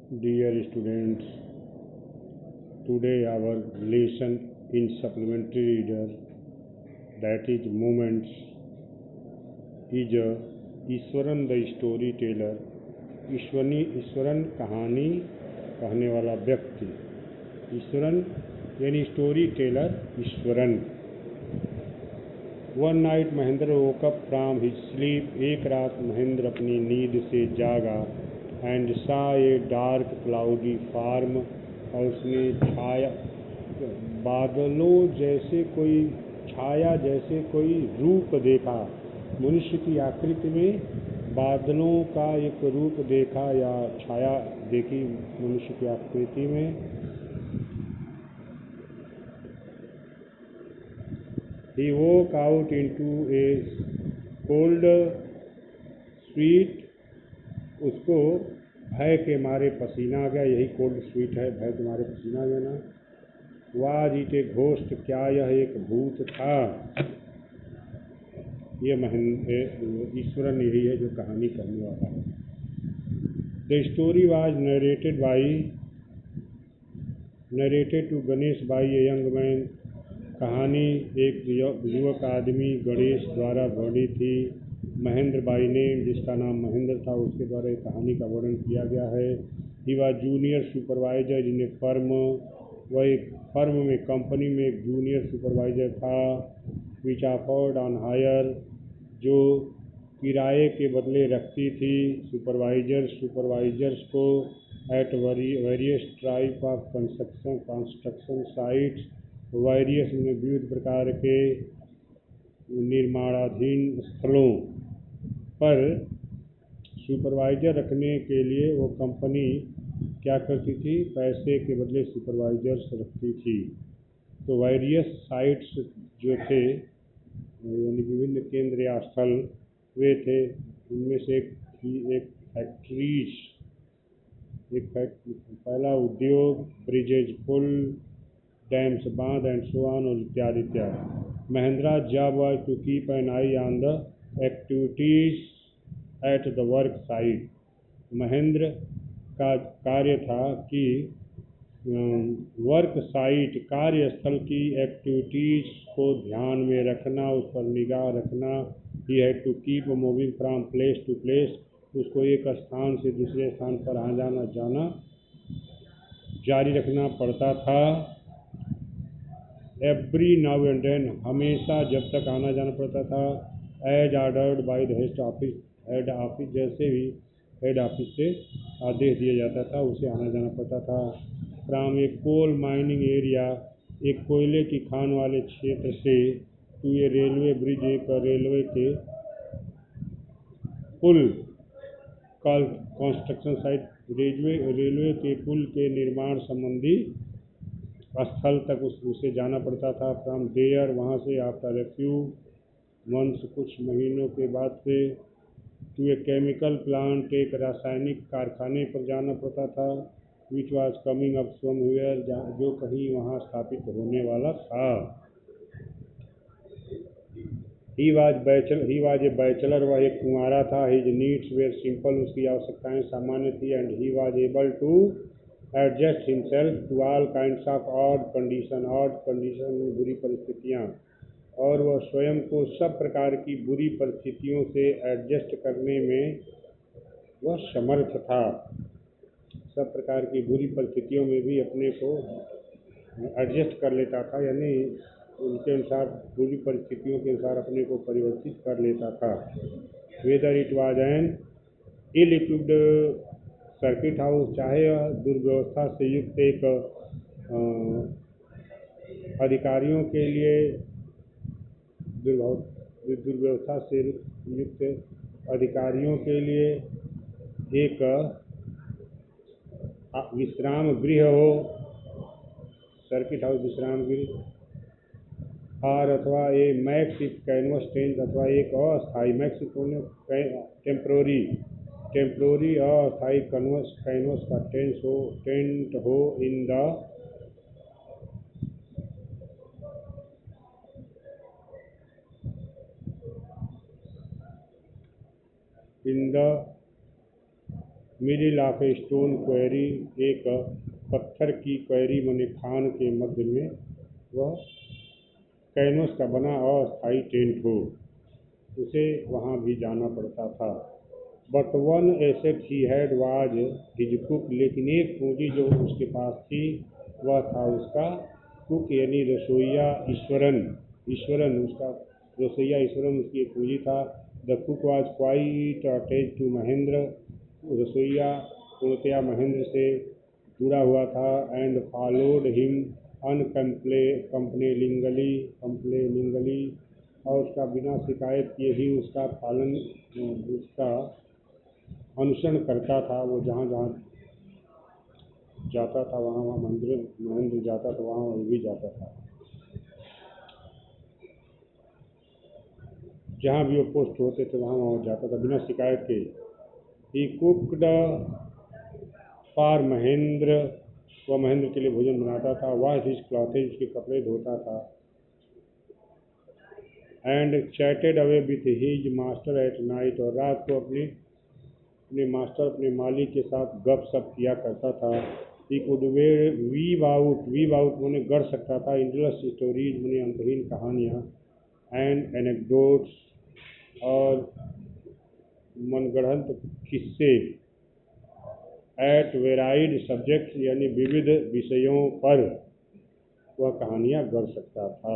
Dear students, today our lesson in supplementary reader, that is Moments, is Eswaran the story teller. Eswaran कहानी कहने वाला व्यक्ति। ईश्वरन यानी story teller Eswaran. One night Mahendra woke up from his sleep. एक रात महेंद्र अपनी नींद से जागा। एंड सा ए डार्क क्लाउडी फार्म, और उसने छाया बादलों जैसे कोई छाया जैसे कोई रूप देखा। मनुष्य की आकृति में बादलों का एक रूप देखा या छाया देखी मनुष्य की आकृति में। He woke out into a cold sweat। उसको भय के मारे पसीना आ गया। यही कोल्ड स्वीट है, भय के मारे पसीना आ जाना। वाज इट ए घोस्ट, क्या यह एक भूत था। ये ईश्वरन यही है जो कहानी कहने वाला है। The story was narrated to Ganesh by a young man. कहानी एक युवक आदमी गणेश द्वारा वर्णित थी। महेंद्र बाई नेम, जिसका नाम महेंद्र था, उसके द्वारा एक कहानी का वर्णन किया गया है। He was junior supervisor in A firm. वह एक फर्म में, कंपनी में एक जूनियर सुपरवाइजर था। विच ऑफर्ड ऑन हायर, जो किराए के बदले रखती थी सुपरवाइजर्स को। At various type of construction sites, various में विविध प्रकार के निर्माणाधीन स्थलों पर सुपरवाइजर रखने के लिए वो कंपनी क्या करती थी, पैसे के बदले सुपरवाइजर्स रखती थी। तो वेरियस साइट्स जो थे यानी विभिन्न केंद्र या स्थल वे थे। उनमें से एक फैक्ट्रीज, पहला उद्योग, ब्रिजेज पुल, डैम्स बांध एंड सो ऑन, और इत्यादि इत्यादि। Mahendra job was to keep an eye on the activities at the work site. Mahendra का कार्य था कि वर्क साइट, कार्यस्थल की एक्टिविटीज को ध्यान में रखना, उस पर निगाह रखना। He had to keep moving from place to place. उसको एक स्थान से दूसरे स्थान पर आना जाना जारी रखना पड़ता था। एवरी नाउ एंड देन, हमेशा जब तक आना जाना पड़ता था। As ordered by the head office, जैसे भी हेड ऑफिस से आदेश दिया जाता था उसे आना जाना पड़ता था। From a coal mining area, एक कोयले की खान वाले क्षेत्र से, टू ए रेलवे ब्रिज, एक रेलवे के पुल, कंस्ट्रक्शन साइट, रेलवे के पुल के निर्माण संबंधी स्थल तक उसे जाना पड़ता था। फ्रॉम देयर, वहाँ से, आफ्टर ए फ्यू मंथ्स, कुछ महीनों के बाद से, टू ए केमिकल प्लांट, एक रासायनिक कारखाने पर जाना पड़ता था। Which was coming up somewhere, जो कहीं वहाँ स्थापित होने वाला था। ही वाज ए बैचलर, वह एक कुंवारा था। हिज नीड्स वेर सिंपल, उसकी आवश्यकताएं सामान्य थी। And he was able to adjust himself to all kinds of odd condition में बुरी परिस्थितियाँ, और वह स्वयं को सब प्रकार की बुरी परिस्थितियों से एडजस्ट करने में वह समर्थ था। सब प्रकार की बुरी परिस्थितियों में भी अपने को एडजस्ट कर लेता था, यानी उनके अनुसार, बुरी परिस्थितियों के अनुसार अपने को परिवर्तित कर लेता था। Whether it was an ill equipped circuit house, चाहे दुर्व्यवस्था से युक्त एक अधिकारियों के लिए, दुर्व्यवस्था से युक्त अधिकारियों के लिए एक विश्राम गृह हो, सर्किट हाउस विश्राम गृह, और अथवा ए मैक्सिक कैनवस टेंट, अथवा एक अस्थायी, मैक्सिक टेम्प्रोरी अस्थायी कैनवस का टेंट हो in the middle of a stone query, एक पत्थर की क्वेरी मने खान के मध्य में वह कैनवस का बना अस्थायी टेंट हो, उसे वहाँ भी जाना पड़ता था। But one asset he had was his cook, लेकिन एक पूंजी जो उसके पास थी वह था उसका कुक यानी रसोईया। ईश्वरन उसका रसोईया, ईश्वरन उसकी एक पूंजी था। The cook was quite attached to Mahendra, रसोईया पूर्णतया महेंद्र से जुड़ा हुआ था। एंड फॉलोड हिम कंप्लेनिंगली, और उसका बिना शिकायत किए ही उसका पालन, उसका अनुसरण करता था। वो जहाँ जहाँ जाता था वहाँ वहाँ महेंद्र जाता था, वहाँ वो भी जाता था। जहाँ भी वो पोस्ट होते थे वहाँ वहाँ जाता था बिना शिकायत के। ही कुक्ड फॉर महेंद्र, वह महेंद्र के लिए भोजन बनाता था। वॉश हिज क्लॉथेज, उसके कपड़े धोता था। And chatted away with his master at night, और रात को अपने मास्टर, अपने मालिक के साथ गप सप किया करता था। ही कुड वीव आउट मैंने गढ़ सकता था। इंटरेस्ट स्टोरीज मैंने अंतहीन कहानियाँ। एंड एनेक्डोट्स, और मनगढ़ंत किस्से। एट वेराइड सब्जेक्ट, यानी विविध विषयों पर वह कहानियाँ गढ़ सकता था।